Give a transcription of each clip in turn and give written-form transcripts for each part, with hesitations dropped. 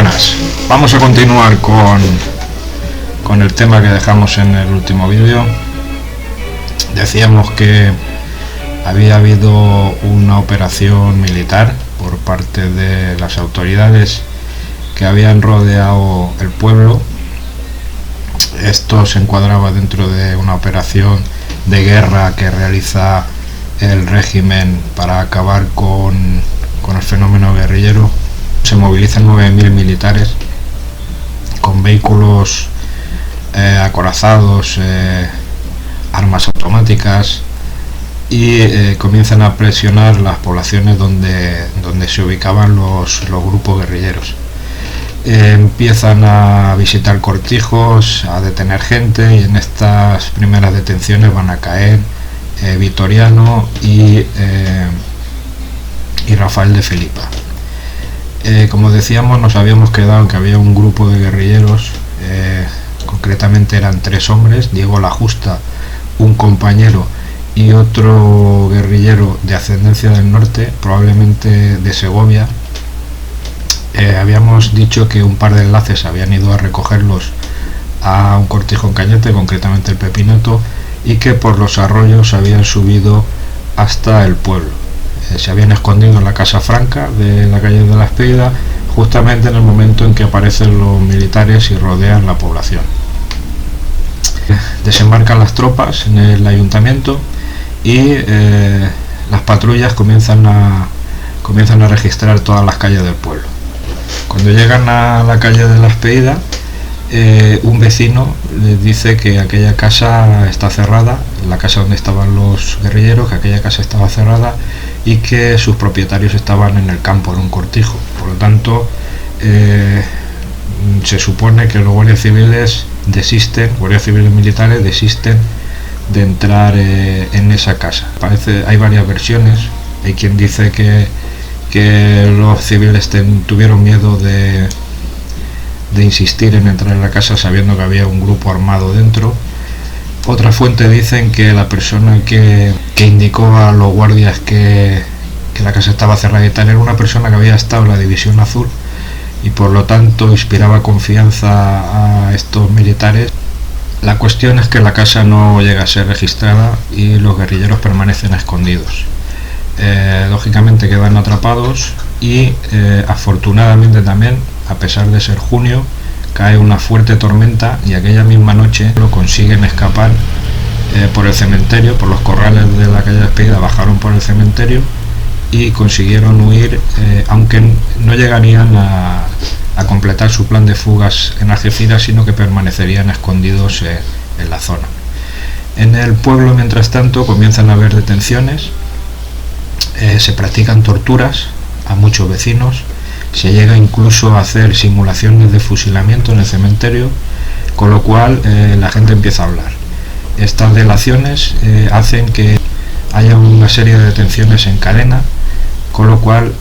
buenas, vamos a continuar con el tema que dejamos en el último vídeo. Decíamos que había habido una operación militar por parte de las autoridades que habían rodeado el pueblo. Esto se encuadraba dentro de una operación de guerra que realiza el régimen para acabar con el fenómeno guerrillero. Se movilizan 9.000 militares con vehículos acorazados, armas automáticas, y comienzan a presionar las poblaciones donde se ubicaban los grupos guerrilleros. Empiezan a visitar cortijos, a detener gente, y en estas primeras detenciones van a caer Vitoriano y Rafael de Felipa. Como decíamos, nos habíamos quedado en que había un grupo de guerrilleros, concretamente eran 3 hombres: Diego La Justa, un compañero, y otro guerrillero de ascendencia del norte, probablemente de Segovia. Habíamos dicho que un par de enlaces habían ido a recogerlos a un cortijo en Cañete, concretamente el Pepinato, y que por los arroyos habían subido hasta el pueblo. Se habían escondido en la Casa Franca de la calle de la Espíritu, justamente en el momento en que aparecen los militares y rodean la población. Desembarcan las tropas en el ayuntamiento y las patrullas comienzan a registrar todas las calles del pueblo. Cuando llegan a la calle de la Espíritu, un vecino les dice que aquella casa está cerrada, la casa donde estaban los guerrilleros, que aquella casa estaba cerrada y que sus propietarios estaban en el campo, en un cortijo. Por lo tanto, se supone que los guardias civiles militares desisten de entrar en esa casa. Hay varias versiones. Hay quien dice que los civiles tuvieron miedo de insistir en entrar en la casa sabiendo que había un grupo armado dentro. Otra fuente dicen que la persona que indicó a los guardias que la casa estaba cerrada y tal era una persona que había estado en la División Azul y por lo tanto inspiraba confianza a estos militares. La cuestión es que la casa no llega a ser registrada y los guerrilleros permanecen escondidos. Lógicamente quedan atrapados y afortunadamente también, a pesar de ser junio, cae una fuerte tormenta y aquella misma noche lo consiguen escapar por el cementerio, por los corrales de la calle Espíritu. Bajaron por el cementerio y consiguieron huir, aunque no llegarían a completar su plan de fugas en Algeciras, sino que permanecerían escondidos en la zona. En el pueblo, mientras tanto, comienzan a haber detenciones, se practican torturas a muchos vecinos, se llega incluso a hacer simulaciones de fusilamiento en el cementerio, con lo cual la gente empieza a hablar. Estas delaciones hacen que haya una serie de detenciones en cadena, con lo cual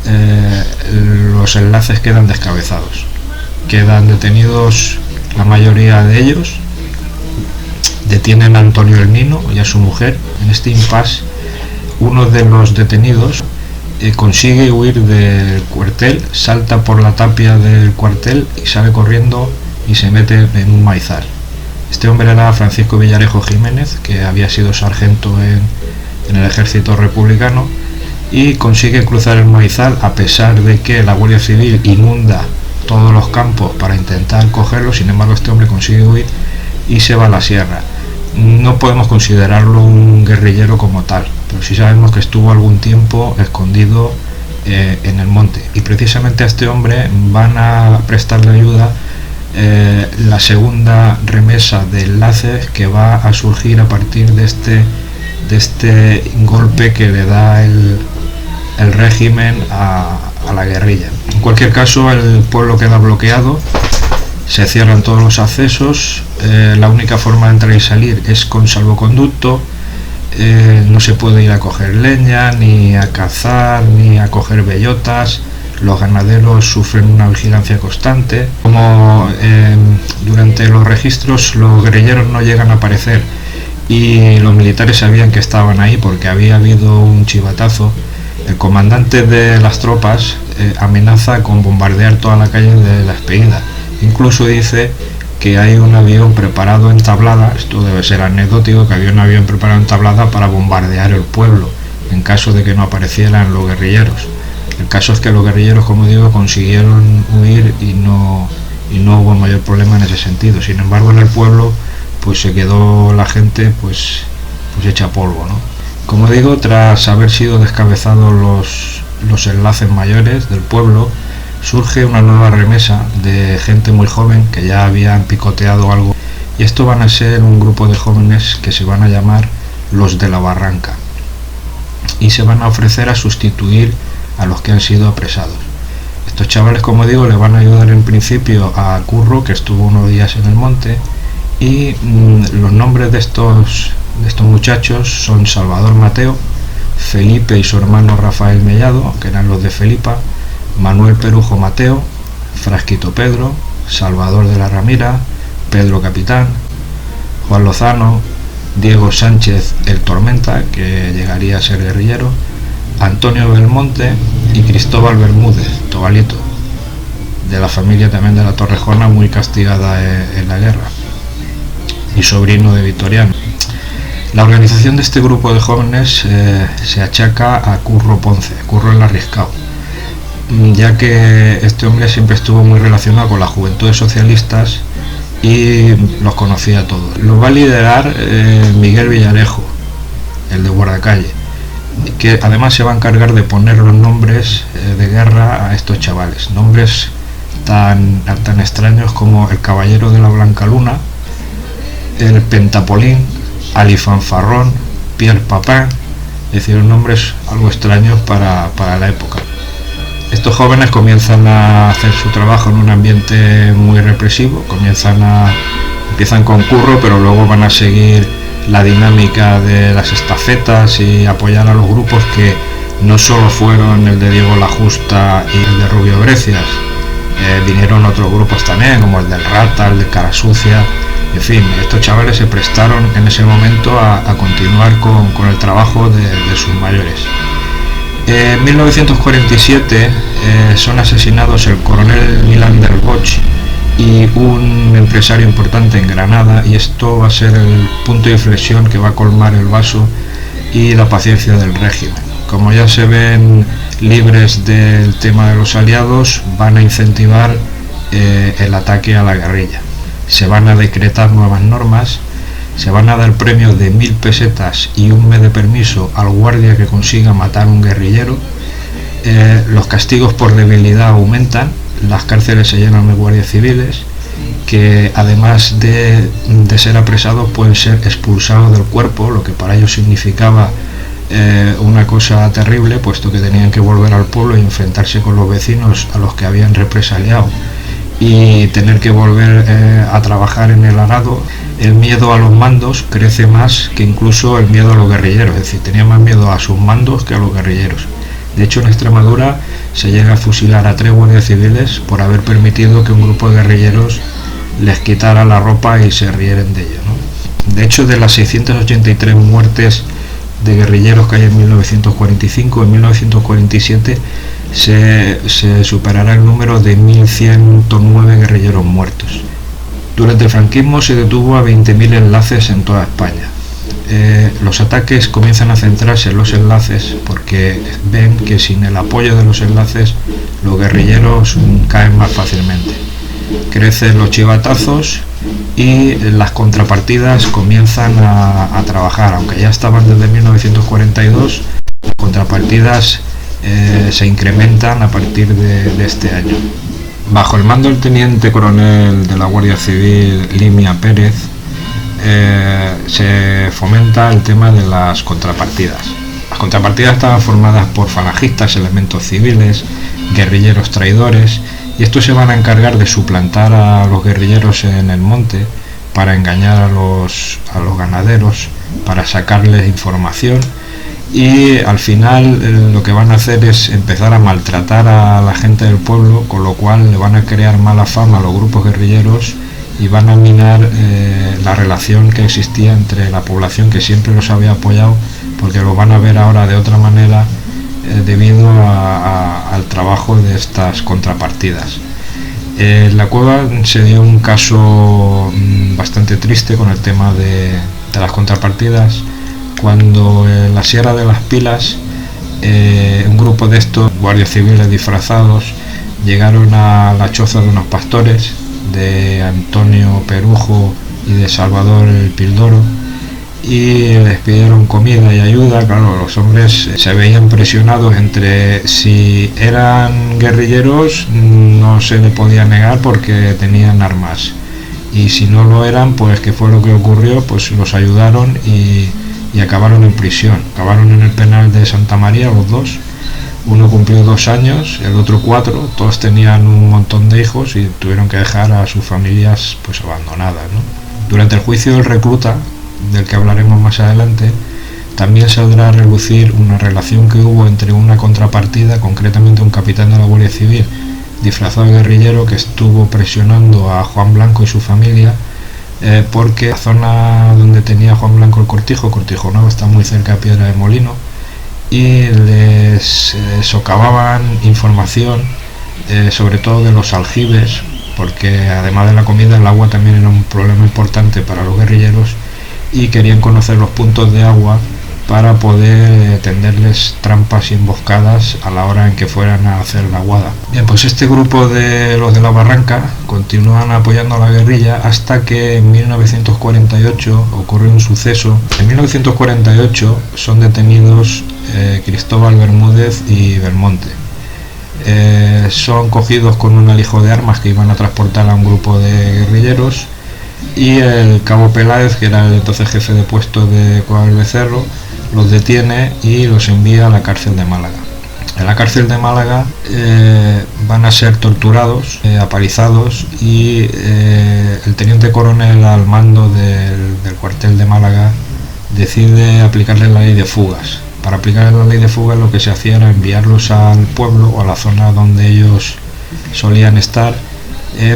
los enlaces quedan descabezados. Quedan detenidos la mayoría de ellos. Detienen a Antonio el Nino y a su mujer. En este impasse, uno de los detenidos consigue huir del cuartel, salta por la tapia del cuartel y sale corriendo y se mete en un maizal. Este hombre era Francisco Villarejo Jiménez, que había sido sargento en el ejército republicano, y consigue cruzar el maizal a pesar de que la Guardia Civil inunda todos los campos para intentar cogerlo. Sin embargo, este hombre consigue huir y se va a la sierra. No podemos considerarlo un guerrillero como tal, pero sí sabemos que estuvo algún tiempo escondido en el monte, y precisamente a este hombre van a prestarle ayuda la segunda remesa de enlaces que va a surgir a partir de este golpe que le da el régimen a la guerrilla. En cualquier caso, el pueblo queda bloqueado, se cierran todos los accesos, la única forma de entrar y salir es con salvoconducto. No se puede ir a coger leña, ni a cazar, ni a coger bellotas. Los ganaderos sufren una vigilancia constante. Como durante los registros los guerrilleros no llegan a aparecer y los militares sabían que estaban ahí porque había habido un chivatazo El comandante de las tropas amenaza con bombardear toda la calle de La Expedida. Incluso dice que hay un avión preparado en Tablada, esto debe ser anecdótico, que había un avión preparado en Tablada para bombardear el pueblo en caso de que no aparecieran los guerrilleros. El caso es que los guerrilleros, como digo, consiguieron huir y no hubo mayor problema en ese sentido. Sin embargo, en el pueblo pues se quedó la gente pues hecha polvo, ¿no? Como digo, tras haber sido descabezados los enlaces mayores del pueblo, surge una nueva remesa de gente muy joven que ya habían picoteado algo, y esto van a ser un grupo de jóvenes que se van a llamar los de la Barranca, y se van a ofrecer a sustituir a los que han sido apresados. Estos chavales, como digo, le van a ayudar en principio a Curro, que estuvo unos días en el monte, y los nombres de estos muchachos son Salvador Mateo, Felipe y su hermano Rafael Mellado, que eran los de Felipa, Manuel Perujo Mateo, Frasquito Pedro, Salvador de la Ramira, Pedro Capitán, Juan Lozano, Diego Sánchez el Tormenta, que llegaría a ser guerrillero, Antonio Belmonte y Cristóbal Bermúdez, Tobalito, de la familia también de la Torrejona, muy castigada en la guerra, y sobrino de Vitoriano. La organización de este grupo de jóvenes se achaca a Curro Ponce, Curro el Arriscao, ya que este hombre siempre estuvo muy relacionado con las juventudes socialistas y los conocía a todos. Lo va a liderar Miguel Villarejo, el de Guardacalle, que además se va a encargar de poner los nombres de guerra a estos chavales, nombres tan extraños como el Caballero de la Blanca Luna, el Pentapolín, Alifanfarrón, Pierre Papin, es decir, nombres algo extraños para la época. Estos jóvenes comienzan a hacer su trabajo en un ambiente muy represivo, empiezan con Curro, pero luego van a seguir la dinámica de las estafetas y apoyar a los grupos que no solo fueron el de Diego La Justa y el de Rubio Brecias, vinieron otros grupos también, como el del Rata, el de Cara Sucia. En fin, estos chavales se prestaron en ese momento a continuar con el trabajo de sus mayores. En 1947 son asesinados el coronel Milán del Bosch y un empresario importante en Granada, y esto va a ser el punto de inflexión que va a colmar el vaso y la paciencia del régimen. Como ya se ven libres del tema de los aliados, van a incentivar el ataque a la guerrilla. Se van a decretar nuevas normas, se van a dar premios de 1000 pesetas y un mes de permiso al guardia que consiga matar a un guerrillero. Los castigos por debilidad aumentan, las cárceles se llenan de guardias civiles, que además de ser apresados pueden ser expulsados del cuerpo, lo que para ellos significaba una cosa terrible, puesto que tenían que volver al pueblo y enfrentarse con los vecinos a los que habían represaliado y tener que volver a trabajar en el arado. El miedo a los mandos crece más que incluso el miedo a los guerrilleros, es decir, tenían más miedo a sus mandos que a los guerrilleros. De hecho, en Extremadura se llega a fusilar a 3 guardias civiles por haber permitido que un grupo de guerrilleros les quitara la ropa y se rieren de ello, ¿no? De hecho, de las 683 muertes de guerrilleros que hay en 1945, en 1947 se superará el número de 1109 guerrilleros muertos. Durante el franquismo se detuvo a 20.000 enlaces en toda España. Los ataques comienzan a centrarse en los enlaces porque ven que sin el apoyo de los enlaces los guerrilleros caen más fácilmente. Crecen los chivatazos y las contrapartidas comienzan a trabajar, aunque ya estaban desde 1942, las contrapartidas se incrementan a partir de este año. Bajo el mando del teniente coronel de la Guardia Civil, Limia Pérez, se fomenta el tema de las contrapartidas. Las contrapartidas estaban formadas por falangistas, elementos civiles, guerrilleros traidores, y estos se van a encargar de suplantar a los guerrilleros en el monte para engañar a los ganaderos, para sacarles información, y al final lo que van a hacer es empezar a maltratar a la gente del pueblo, con lo cual le van a crear mala fama a los grupos guerrilleros y van a minar la relación que existía entre la población, que siempre los había apoyado, porque lo van a ver ahora de otra manera debido al trabajo de estas contrapartidas. En la cueva se dio un caso bastante triste con el tema de las contrapartidas, cuando en la Sierra de las Pilas un grupo de estos guardias civiles disfrazados llegaron a la choza de unos pastores, de Antonio Perujo y de Salvador el Pildoro, y les pidieron comida y ayuda. Claro, los hombres se veían presionados entre si eran guerrilleros, no se le podía negar porque tenían armas, y si no lo eran, pues ¿qué fue lo que ocurrió? Pues los ayudaron y acabaron en prisión. Acabaron en el penal de Santa María los dos. Uno cumplió 2 años, el otro 4. Todos tenían un montón de hijos y tuvieron que dejar a sus familias pues abandonadas, ¿no? Durante el juicio del recluta, del que hablaremos más adelante, también saldrá a relucir una relación que hubo entre una contrapartida, concretamente un capitán de la Guardia Civil disfrazado de guerrillero, que estuvo presionando a Juan Blanco y su familia, porque la zona donde tenía Juan Blanco el Cortijo Nuevo, está muy cerca de Piedra de Molino, y les socavaban información, sobre todo de los aljibes, porque además de la comida, el agua también era un problema importante para los guerrilleros, y querían conocer los puntos de agua para poder tenderles trampas y emboscadas a la hora en que fueran a hacer la aguada. Bien, pues este grupo de los de la Barranca continúan apoyando a la guerrilla hasta que en 1948 ocurre un suceso. En 1948 son detenidos Cristóbal Bermúdez y Belmonte. Son cogidos con un alijo de armas que iban a transportar a un grupo de guerrilleros, y el cabo Peláez, que era el entonces jefe de puesto de Cueva del Becerro, los detiene y los envía a la cárcel de Málaga. En la cárcel de Málaga van a ser torturados, apalizados, y el teniente coronel al mando del cuartel de Málaga decide aplicarles la ley de fugas. Para aplicarles la ley de fugas, lo que se hacía era enviarlos al pueblo o a la zona donde ellos solían estar,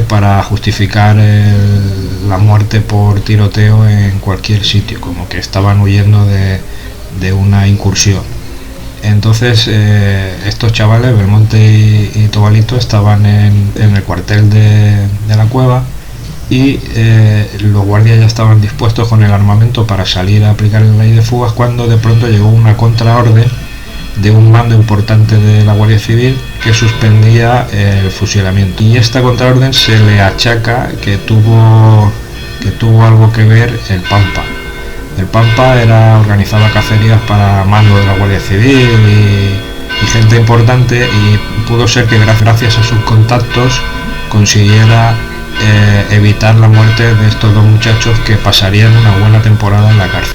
para justificar la muerte por tiroteo en cualquier sitio, como que estaban huyendo de una incursión. Entonces estos chavales, Belmonte y Tobalito, estaban en el cuartel de la cueva, y los guardias ya estaban dispuestos con el armamento para salir a aplicar la ley de fugas, cuando de pronto llegó una contraorden de un mando importante de la Guardia Civil que suspendía el fusilamiento, y esta contraorden se le achaca que tuvo algo que ver el Pampa. El Pampa organizaba cacerías para mando de la Guardia Civil y gente importante, y pudo ser que gracias a sus contactos consiguiera evitar la muerte de estos dos muchachos, que pasarían una buena temporada en la cárcel.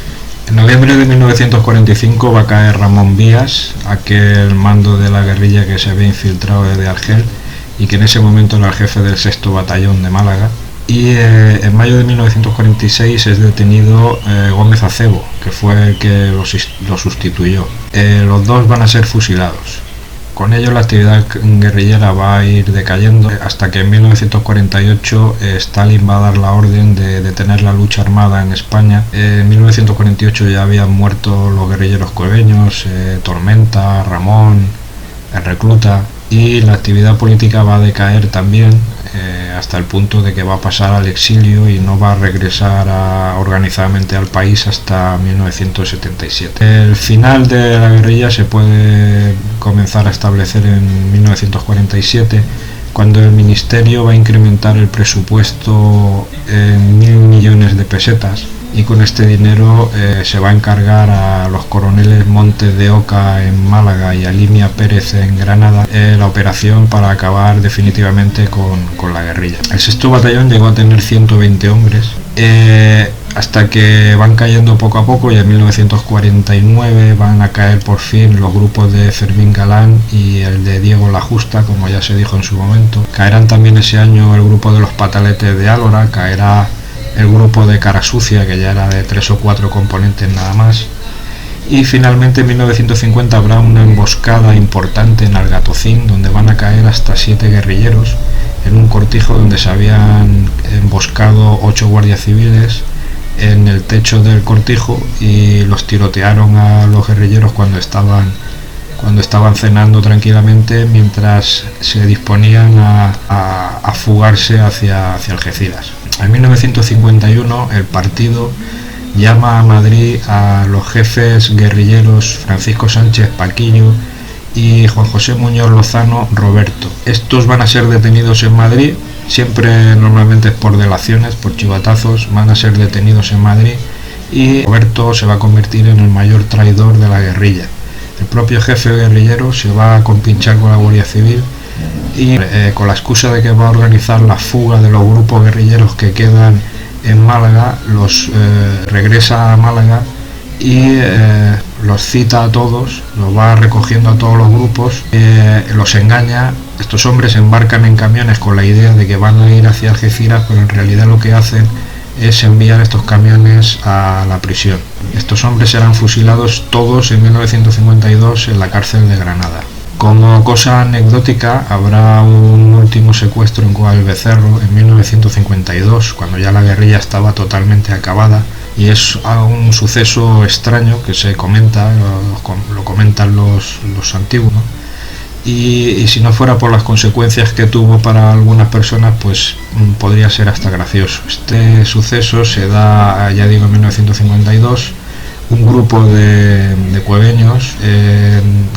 En noviembre de 1945 va a caer Ramón Vías, aquel mando de la guerrilla que se había infiltrado desde Argel y que en ese momento era el jefe del 6º Batallón de Málaga. Y en mayo de 1946 es detenido Gómez Acebo, que fue el que lo sustituyó. Los dos van a ser fusilados. Con ello la actividad guerrillera va a ir decayendo, hasta que en 1948 Stalin va a dar la orden de detener la lucha armada en España. En 1948 ya habían muerto los guerrilleros cueveños, Tormenta, Ramón, el Recluta, y la actividad política va a decaer también, hasta el punto de que va a pasar al exilio y no va a regresar organizadamente al país hasta 1977. El final de la guerrilla se puede comenzar a establecer en 1947, cuando el ministerio va a incrementar el presupuesto en 1.000 millones de pesetas, y con este dinero se va a encargar a los coroneles Montes de Oca en Málaga y a Limia Pérez en Granada la operación para acabar definitivamente con la guerrilla. El 6º batallón llegó a tener 120 hombres, hasta que van cayendo poco a poco, y en 1949 van a caer por fin los grupos de Fermín Galán y el de Diego La Justa, como ya se dijo en su momento. Caerán también ese año el grupo de los Pataletes de Álora, caerá el grupo de Cara Sucia, que ya era de 3 o 4 componentes nada más, y finalmente en 1950 habrá una emboscada importante en Algatocín, donde van a caer hasta 7 guerrilleros en un cortijo donde se habían emboscado 8 guardias civiles en el techo del cortijo, y los tirotearon a los guerrilleros cuando cuando estaban cenando tranquilamente mientras se disponían a fugarse hacia Algeciras. En 1951 el partido llama a Madrid a los jefes guerrilleros Francisco Sánchez Paquillo y Juan José Muñoz Lozano Roberto. Estos van a ser detenidos en Madrid, siempre normalmente por delaciones, por chivatazos, van a ser detenidos en Madrid y Roberto se va a convertir en el mayor traidor de la guerrilla. El propio jefe guerrillero se va a compinchar con la Guardia Civil y con la excusa de que va a organizar la fuga de los grupos guerrilleros que quedan en Málaga, los regresa a Málaga y los cita a todos, los va recogiendo a todos los grupos, los engaña. Estos hombres embarcan en camiones con la idea de que van a ir hacia Algeciras, pero en realidad lo que hacen es enviar estos camiones a la prisión. Estos hombres serán fusilados todos en 1952 en la cárcel de Granada. Como cosa anecdótica, habrá un último secuestro en Cueva del Becerro en 1952, cuando ya la guerrilla estaba totalmente acabada, y es un suceso extraño que se comenta, lo comentan los antiguos, ¿no? Y si no fuera por las consecuencias que tuvo para algunas personas, pues podría ser hasta gracioso. Este suceso se da, ya digo, en 1952. Un grupo de cueveños,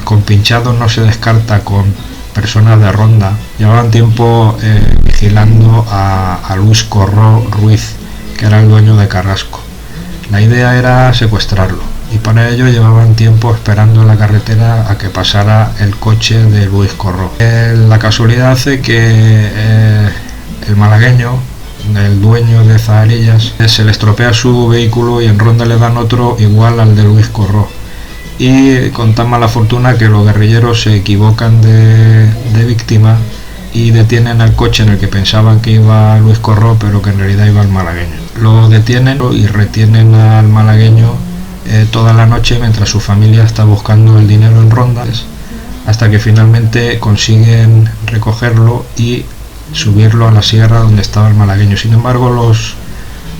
compinchados no se descarta con personas de Ronda, llevaban tiempo vigilando a Luis Corró Ruiz, que era el dueño de Carrasco. La idea era secuestrarlo, y para ello llevaban tiempo esperando en la carretera a que pasara el coche de Luis Corró. La casualidad hace que el malagueño, el dueño de Zaharillas, se le estropea su vehículo y en Ronda le dan otro igual al de Luis Corró, y con tan mala fortuna que los guerrilleros se equivocan de víctima y detienen al coche en el que pensaban que iba Luis Corró, pero que en realidad iba el malagueño. Lo detienen y retienen al malagueño toda la noche mientras su familia está buscando el dinero en Ronda, hasta que finalmente consiguen recogerlo y subirlo a la sierra donde estaba el malagueño. Sin embargo,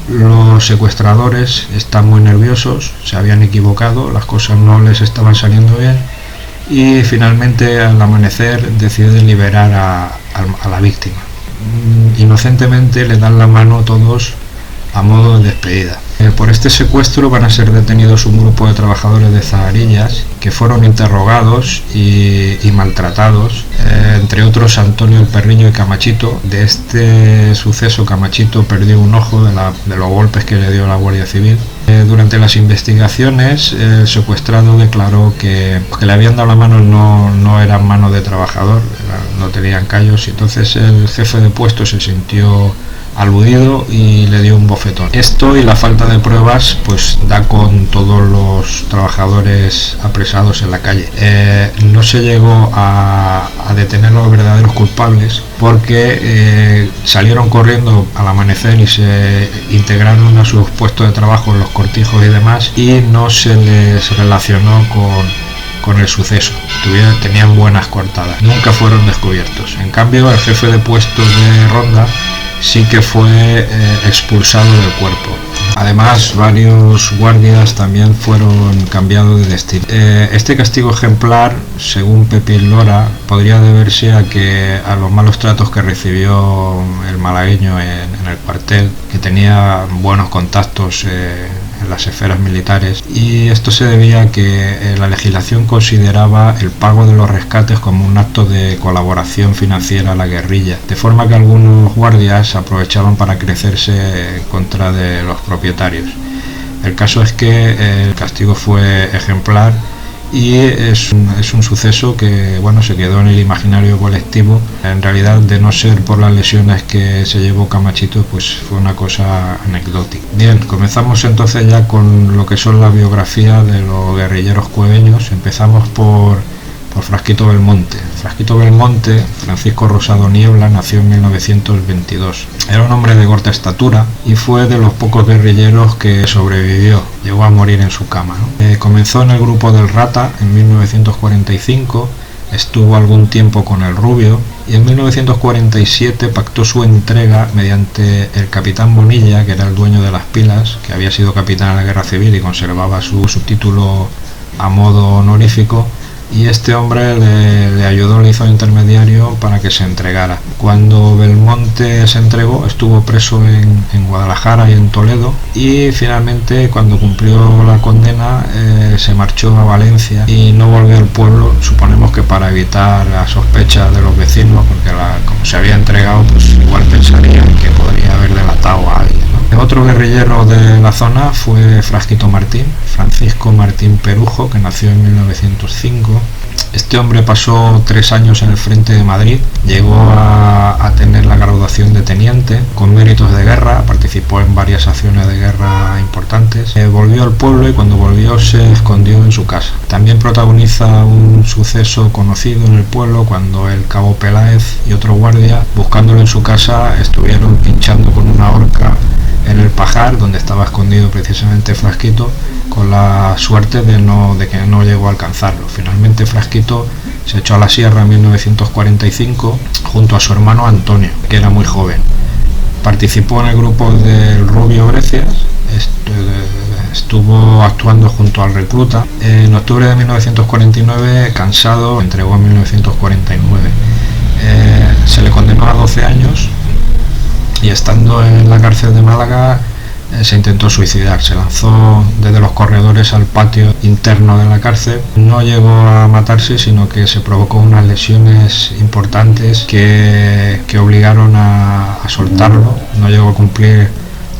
los secuestradores están muy nerviosos, se habían equivocado, las cosas no les estaban saliendo bien, y finalmente al amanecer deciden liberar a la víctima. Inocentemente le dan la mano todos a modo de despedida. Por este secuestro van a ser detenidos un grupo de trabajadores de Zaharillas que fueron interrogados y maltratados, entre otros Antonio el Perrillo y Camachito. De este suceso Camachito perdió un ojo de los golpes que le dio la Guardia Civil. Durante las investigaciones el secuestrado declaró que le habían dado la mano, no eran manos de trabajador, no tenían callos, y entonces el jefe de puesto se sintió aludido y le dio un bofetón. Esto y la falta de pruebas pues da con todos los trabajadores apresados en la calle. No se llegó a detener a los verdaderos culpables porque salieron corriendo al amanecer y se integraron a sus puestos de trabajo en los cortijos y demás, y no se les relacionó con el suceso. Tenían buenas coartadas, nunca fueron descubiertos. En cambio, el jefe de puesto de Ronda sí que fue expulsado del cuerpo. Además, varios guardias también fueron cambiados de destino. Este castigo ejemplar, según Pepe Lora, podría deberse a los malos tratos que recibió el malagueño en el cuartel, que tenía buenos contactos en las esferas militares, y esto se debía a que la legislación consideraba el pago de los rescates como un acto de colaboración financiera a la guerrilla, de forma que algunos guardias aprovechaban para crecerse en contra de los propietarios. El caso es que el castigo fue ejemplar y es un suceso que se quedó en el imaginario colectivo. En realidad, de no ser por las lesiones que se llevó Camachito, pues fue una cosa anecdótica. Bien, comenzamos entonces ya con lo que son la biografía de los guerrilleros cueveños. Empezamos por Frasquito Belmonte. Frasquito Belmonte, Francisco Rosado Niebla, nació en 1922. Era un hombre de corta estatura y fue de los pocos guerrilleros que sobrevivió. Llegó a morir en su cama, ¿no? Comenzó en el grupo del Rata en 1945, estuvo algún tiempo con el Rubio, y en 1947 pactó su entrega mediante el capitán Bonilla, que era el dueño de las pilas, que había sido capitán de la Guerra Civil y conservaba su título a modo honorífico, y este hombre le ayudó, le hizo intermediario para que se entregara. Cuando Belmonte se entregó, estuvo preso en Guadalajara y en Toledo, y finalmente, cuando cumplió la condena, se marchó a Valencia y no volvió al pueblo, suponemos que para evitar la sospecha de los vecinos, porque como se había entregado, pues igual pensarían que podría haber delatado a alguien, ¿no? Otro guerrillero de la zona fue Frasquito Martín, Francisco Martín Perujo, que nació en 1905. Este hombre pasó 3 años en el frente de Madrid, llegó a tener la graduación de teniente con méritos de guerra, participó en varias acciones de guerra importantes, volvió al pueblo y cuando volvió se escondió en su casa. También protagoniza un suceso conocido en el pueblo cuando el cabo Peláez y otro guardia, buscándolo en su casa, estuvieron pinchando con una horca en el pajar donde estaba escondido precisamente Frasquito, con la suerte de que no llegó a alcanzarlo. Finalmente Frasquito se echó a la sierra en 1945 junto a su hermano Antonio, que era muy joven. Participó en el grupo del Rubio Brecias, estuvo actuando junto al recluta. En octubre de 1949, cansado, entregó en 1949. Se le condenó a 12 años y estando en la cárcel de Málaga se intentó suicidar, se lanzó desde los corredores al patio interno de la cárcel. No llegó a matarse, sino que se provocó unas lesiones importantes que obligaron a soltarlo. No llegó a cumplir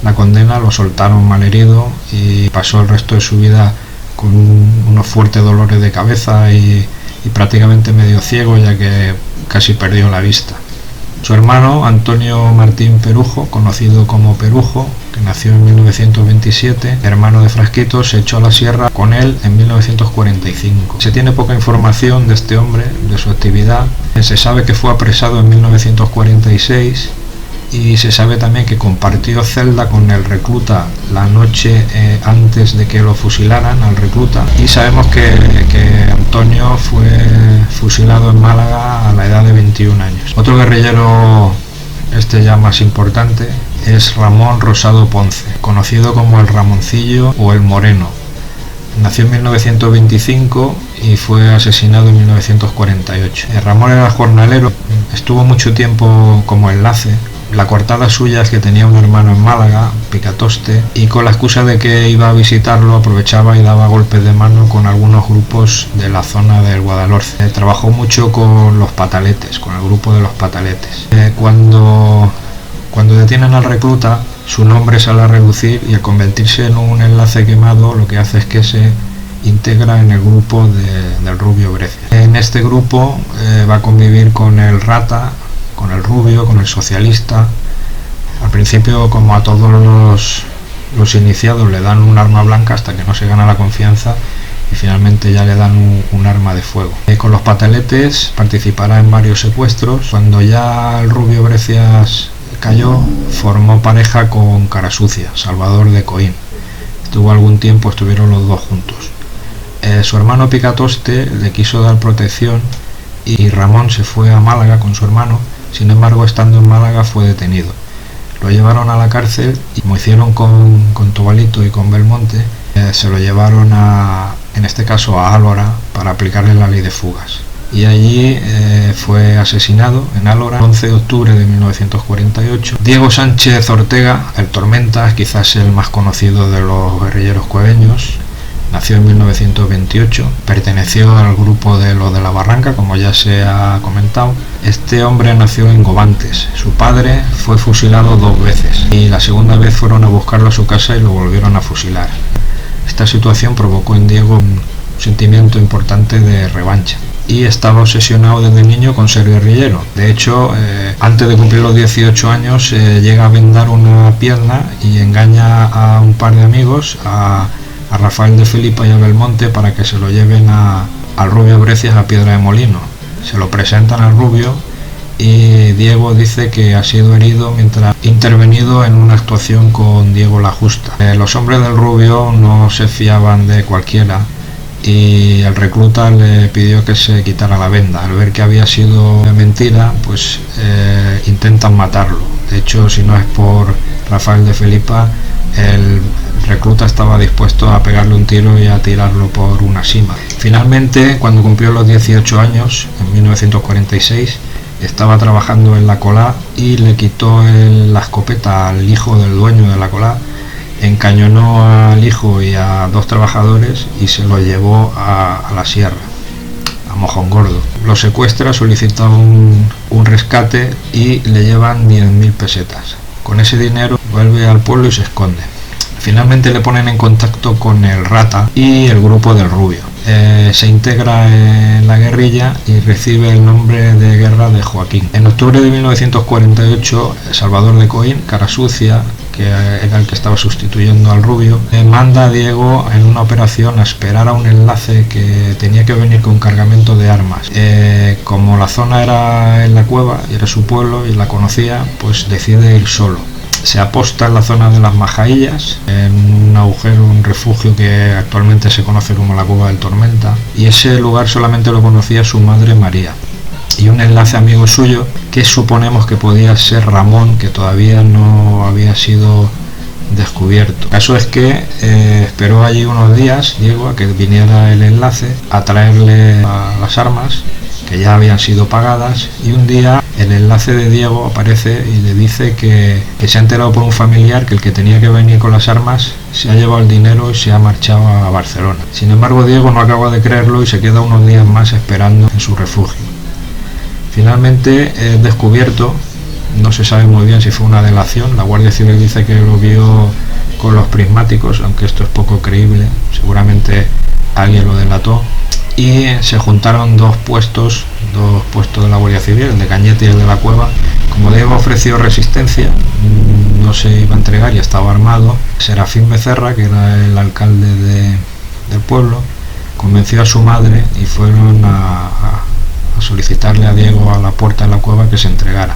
la condena, lo soltaron malherido y pasó el resto de su vida con unos fuertes dolores de cabeza y prácticamente medio ciego, ya que casi perdió la vista. Su hermano, Antonio Martín Perujo, conocido como Perujo, que nació en 1927, hermano de Frasquito, se echó a la sierra con él en 1945. Se tiene poca información de este hombre, de su actividad. Se sabe que fue apresado en 1946 y se sabe también que compartió celda con el recluta la noche antes de que lo fusilaran al recluta, y sabemos que Antonio fue fusilado en Málaga a la edad de 21 años. Otro guerrillero, ya más importante, es Ramón Rosado Ponce, conocido como el Ramoncillo o el Moreno. Nació en 1925 y fue asesinado en 1948. Ramón era jornalero, estuvo mucho tiempo como enlace. La coartada suya es que tenía un hermano en Málaga, Picatoste, y con la excusa de que iba a visitarlo aprovechaba y daba golpes de mano con algunos grupos de la zona del Guadalhorce. Trabajó mucho con los pataletes, con el grupo de los pataletes. Cuando detienen al recluta, su nombre sale a relucir y al convertirse en un enlace quemado, lo que hace es que se integra en el grupo del Rubio Brecias. En este grupo va a convivir con el Rata, con el Rubio, con el Socialista. Al principio, como a todos los iniciados, le dan un arma blanca hasta que no se gana la confianza y finalmente ya le dan un arma de fuego. Con los pataletes participará en varios secuestros. Cuando ya el Rubio Brecias cayó, formó pareja con Carasucia, Salvador de Coín. Estuvieron los dos juntos. Su hermano Picatoste le quiso dar protección y Ramón se fue a Málaga con su hermano. Sin embargo, estando en Málaga fue detenido. Lo llevaron a la cárcel y, como hicieron con Tobalito y con Belmonte, se lo llevaron en este caso a Álora, para aplicarle la ley de fugas. Y allí fue asesinado en Álora el 11 de octubre de 1948. Diego Sánchez Ortega, el Tormentas, quizás el más conocido de los guerrilleros cueveños, nació en 1928, perteneció al grupo de los de la Barranca, como ya se ha comentado. Este hombre nació en Govantes. Su padre fue fusilado 2 veces y la segunda vez fueron a buscarlo a su casa y lo volvieron a fusilar. Esta situación provocó en Diego un sentimiento importante de revancha y estaba obsesionado desde niño con ser guerrillero. De hecho, antes de cumplir los 18 años llega a vendar una pierna y engaña a un par de amigos, a Rafael de Felipa y a Belmonte, para que se lo lleven al Rubio Brecias a Piedra de Molino. Se lo presentan al Rubio y Diego dice que ha sido herido mientras intervenido en una actuación con Diego la Justa. Los hombres del Rubio no se fiaban de cualquiera y el recluta le pidió que se quitara la venda. Al ver que había sido mentira, pues intentan matarlo. De hecho, si no es por Rafael de Felipa, el Recluta estaba dispuesto a pegarle un tiro y a tirarlo por una sima. Finalmente, cuando cumplió los 18 años, en 1946, estaba trabajando en la Colá y le quitó la escopeta al hijo del dueño de la Colá, encañonó al hijo y a 2 trabajadores y se lo llevó a la sierra, a Mojongordo. Lo secuestra, solicita un rescate y le llevan 10.000 pesetas. Con ese dinero vuelve al pueblo y se esconde. Finalmente le ponen en contacto con el Rata y el grupo del Rubio. Se integra en la guerrilla y recibe el nombre de Guerra de Joaquín. En octubre de 1948, Salvador de Coín, cara sucia, que era el que estaba sustituyendo al Rubio, manda a Diego en una operación a esperar a un enlace que tenía que venir con cargamento de armas. Como la zona era en la cueva y era su pueblo y la conocía, pues decide ir solo. Se aposta en la zona de las Majaillas, en un agujero, un refugio que actualmente se conoce como la Cueva del Tormenta, y ese lugar solamente lo conocía su madre María y un enlace amigo suyo que suponemos que podía ser Ramón, que todavía no había sido descubierto. El caso es que esperó allí unos días Diego a que viniera el enlace a traerle las armas que ya habían sido pagadas, y un día el enlace de Diego aparece y le dice que se ha enterado por un familiar que el que tenía que venir con las armas se ha llevado el dinero y se ha marchado a Barcelona. Sin embargo, Diego no acaba de creerlo y se queda unos días más esperando en su refugio. Finalmente es descubierto, no se sabe muy bien si fue una delación. La Guardia Civil dice que lo vio con los prismáticos, aunque esto es poco creíble, seguramente alguien lo delató. Y se juntaron dos puestos de la Guardia Civil, el de Cañete y el de la Cueva. Como Diego ofreció resistencia, no se iba a entregar y estaba armado, Serafín Becerra, que era el alcalde del pueblo, convenció a su madre y fueron a solicitarle a Diego a la puerta de la cueva que se entregara.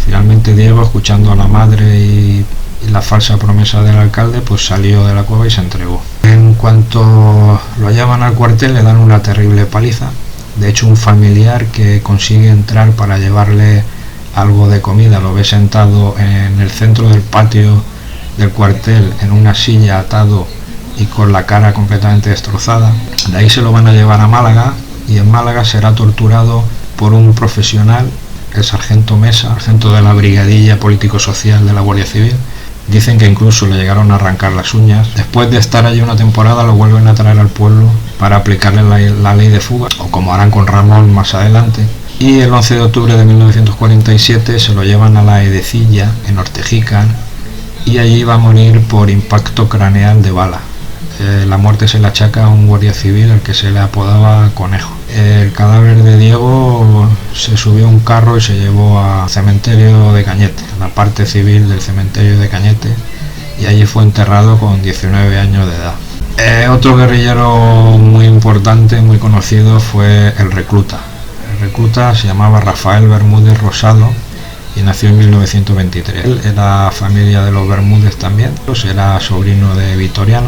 Finalmente Diego, escuchando a la madre y la falsa promesa del alcalde, pues salió de la cueva y se entregó. En cuanto lo llevan al cuartel, le dan una terrible paliza. De hecho, un familiar que consigue entrar para llevarle algo de comida lo ve sentado en el centro del patio del cuartel en una silla, atado y con la cara completamente destrozada. De ahí se lo van a llevar a Málaga, y en Málaga será torturado por un profesional, el sargento Mesa, sargento de la brigadilla político-social de la Guardia Civil. Dicen que incluso le llegaron a arrancar las uñas. Después de estar allí una temporada, lo vuelven a traer al pueblo para aplicarle la ley de fuga, o como harán con Ramón más adelante. Y el 11 de octubre de 1947 se lo llevan a la Edecilla, en Ortejican, y allí va a morir por impacto craneal de bala. La muerte se le achaca a un guardia civil al que se le apodaba Conejo. El cadáver de Diego se subió a un carro y se llevó al cementerio de Cañete, la parte civil del cementerio de Cañete, y allí fue enterrado con 19 años de edad. Otro guerrillero muy importante, muy conocido, fue el Recluta. El Recluta se llamaba Rafael Bermúdez Rosado y nació en 1923. Él era familia de los Bermúdez también, pues era sobrino de Vitoriano,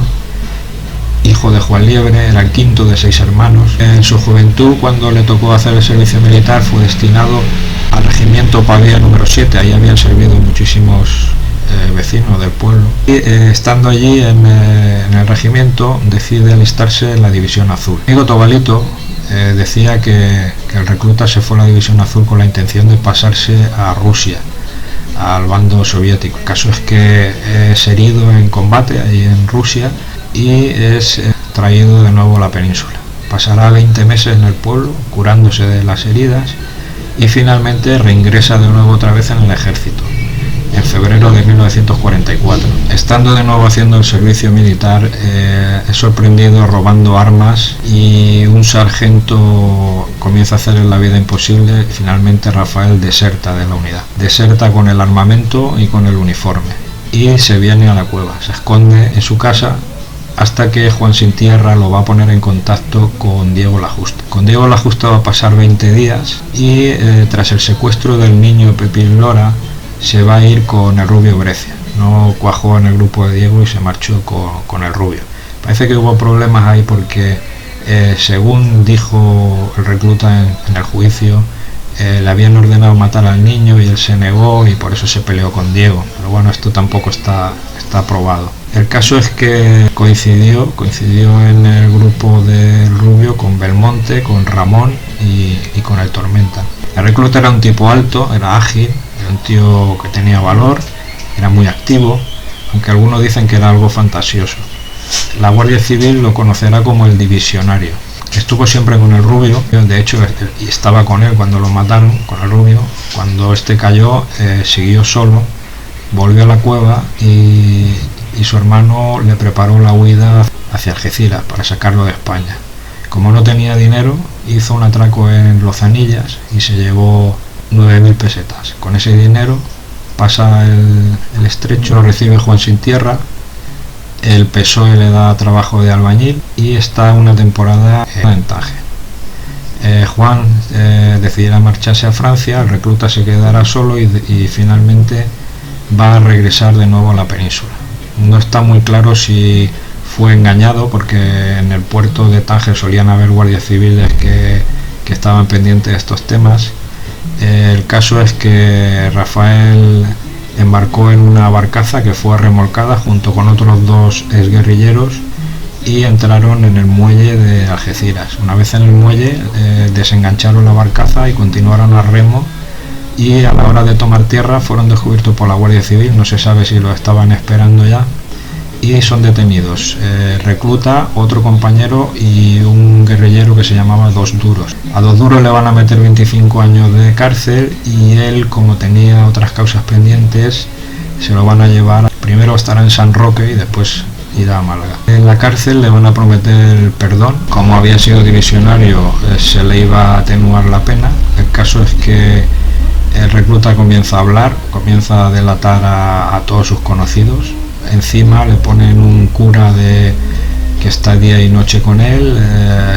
hijo de Juan Liebre, era el quinto de 6 hermanos. En su juventud, cuando le tocó hacer el servicio militar, fue destinado al regimiento Pavía número 7. Ahí habían servido muchísimos vecinos del pueblo. Y estando allí en el regimiento, decide alistarse en la División Azul. Amigo Tobalito decía que el Recluta se fue a la División Azul con la intención de pasarse a Rusia, al bando soviético. El caso es que es herido en combate ahí en Rusia y es traído de nuevo a la península. Pasará 20 meses en el pueblo curándose de las heridas y finalmente reingresa de nuevo otra vez en el ejército en febrero de 1944. Estando de nuevo haciendo el servicio militar, es sorprendido robando armas y un sargento comienza a hacerle la vida imposible. Y finalmente Rafael deserta de la unidad, deserta con el armamento y con el uniforme y se viene a la cueva, se esconde en su casa hasta que Juan Sin Tierra lo va a poner en contacto con Diego La Justa. Con Diego La Justa va a pasar 20 días y tras el secuestro del niño Pepín Lora se va a ir con el Rubio Breccia. No cuajó en el grupo de Diego y se marchó con el Rubio. Parece que hubo problemas ahí porque según dijo el Recluta en el juicio, le habían ordenado matar al niño y él se negó y por eso se peleó con Diego. Pero bueno, esto tampoco está probado. El caso es que coincidió en el grupo del Rubio con Belmonte, con Ramón y con el Tormenta. El recluta era un tipo alto, era ágil, era un tío que tenía valor, era muy activo, aunque algunos dicen que era algo fantasioso. La Guardia Civil lo conocerá como el Divisionario. Estuvo siempre con el Rubio, de hecho estaba con él cuando lo mataron, con el Rubio. Cuando este cayó, siguió solo, volvió a la cueva y su hermano le preparó la huida hacia Algeciras para sacarlo de España. Como no tenía dinero, hizo un atraco en Lozanillas y se llevó 9.000 pesetas. Con ese dinero pasa el estrecho, lo recibe Juan Sin Tierra, el PSOE le da trabajo de albañil y está una temporada en Tánger. Juan decidirá marcharse a Francia, el recluta se quedará solo y finalmente va a regresar de nuevo a la península. No está muy claro si fue engañado, porque en el puerto de Tánger solían haber guardias civiles que estaban pendientes de estos temas. El caso es que Rafael embarcó en una barcaza que fue remolcada junto con otros 2 exguerrilleros y entraron en el muelle de Algeciras. Una vez en el muelle desengancharon la barcaza y continuaron a remo, y a la hora de tomar tierra fueron descubiertos por la Guardia Civil. No se sabe si lo estaban esperando ya, y son detenidos recluta, otro compañero y un guerrillero que se llamaba Dos Duros. A Dos Duros le van a meter 25 años de cárcel, y él, como tenía otras causas pendientes, se lo van a llevar. Primero estará en San Roque y después irá a Málaga. En la cárcel le van a prometer el perdón. Como había sido divisionario, se le iba a atenuar la pena. El caso es que el recluta comienza a hablar, comienza a delatar a todos sus conocidos. Encima le ponen un cura que está día y noche con él,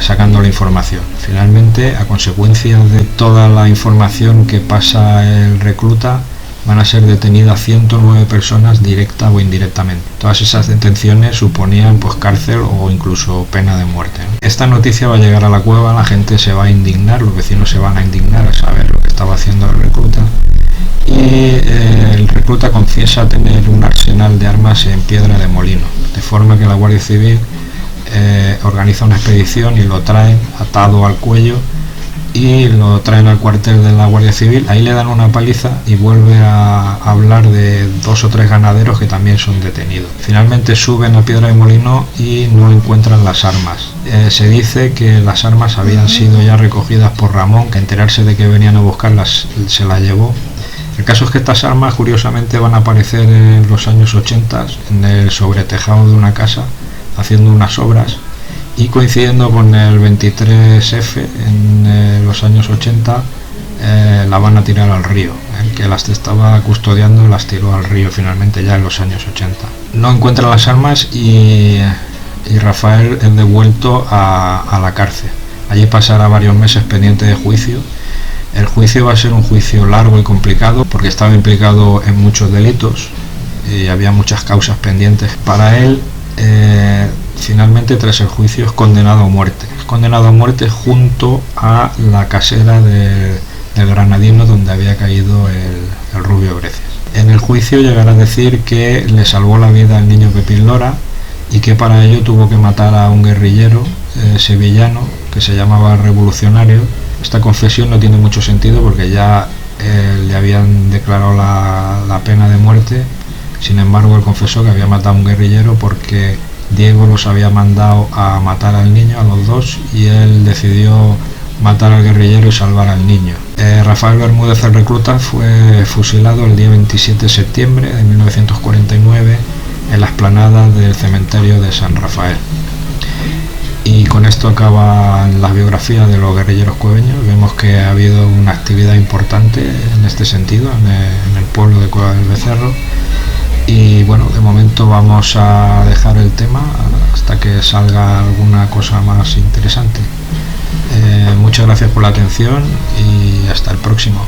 sacando la información. Finalmente, a consecuencia de toda la información que pasa el recluta, van a ser detenidas 109 personas, directa o indirectamente. Todas esas detenciones suponían pues cárcel o incluso pena de muerte, ¿no? Esta noticia va a llegar a la cueva, la gente se va a indignar, los vecinos se van a indignar al saber lo que estaba haciendo el recluta, y el recluta confiesa tener un arsenal de armas en Piedra de Molino, de forma que la Guardia Civil organiza una expedición y lo traen atado al cuello y lo traen al cuartel de la Guardia Civil. Ahí le dan una paliza y vuelve a hablar de 2 o 3 ganaderos que también son detenidos. Finalmente suben a Piedra de Molino y no encuentran las armas. Se dice que las armas habían sido ya recogidas por Ramón, que enterarse de que venían a buscarlas se las llevó. El caso es que estas armas curiosamente van a aparecer en los años 80 en el sobretejado de una casa haciendo unas obras, y coincidiendo con el 23F en los años 80 la van a tirar al río. El que las estaba custodiando las tiró al río finalmente ya en los años 80. No encuentra las armas y Rafael es devuelto a la cárcel. Allí pasará varios meses pendiente de juicio. El juicio va a ser un juicio largo y complicado porque estaba implicado en muchos delitos y había muchas causas pendientes para él. Finalmente, tras el juicio, es condenado a muerte. Es condenado a muerte junto a la casera del Granadino donde había caído el Rubio Brecias. En el juicio llegará a decir que le salvó la vida al niño Pepín Lora y que para ello tuvo que matar a un guerrillero sevillano que se llamaba Revolucionario. Esta confesión no tiene mucho sentido porque ya le habían declarado la pena de muerte. Sin embargo, él confesó que había matado a un guerrillero porque Diego los había mandado a matar al niño, a los 2, y él decidió matar al guerrillero y salvar al niño. Rafael Bermúdez, el recluta, fue fusilado el día 27 de septiembre de 1949 en la explanada del cementerio de San Rafael. Y con esto acaba la biografía de los guerrilleros cueveños. Vemos que ha habido una actividad importante en este sentido en el pueblo de Cueva del Becerro. Y bueno, de momento vamos a dejar el tema hasta que salga alguna cosa más interesante. Muchas gracias por la atención y hasta el próximo.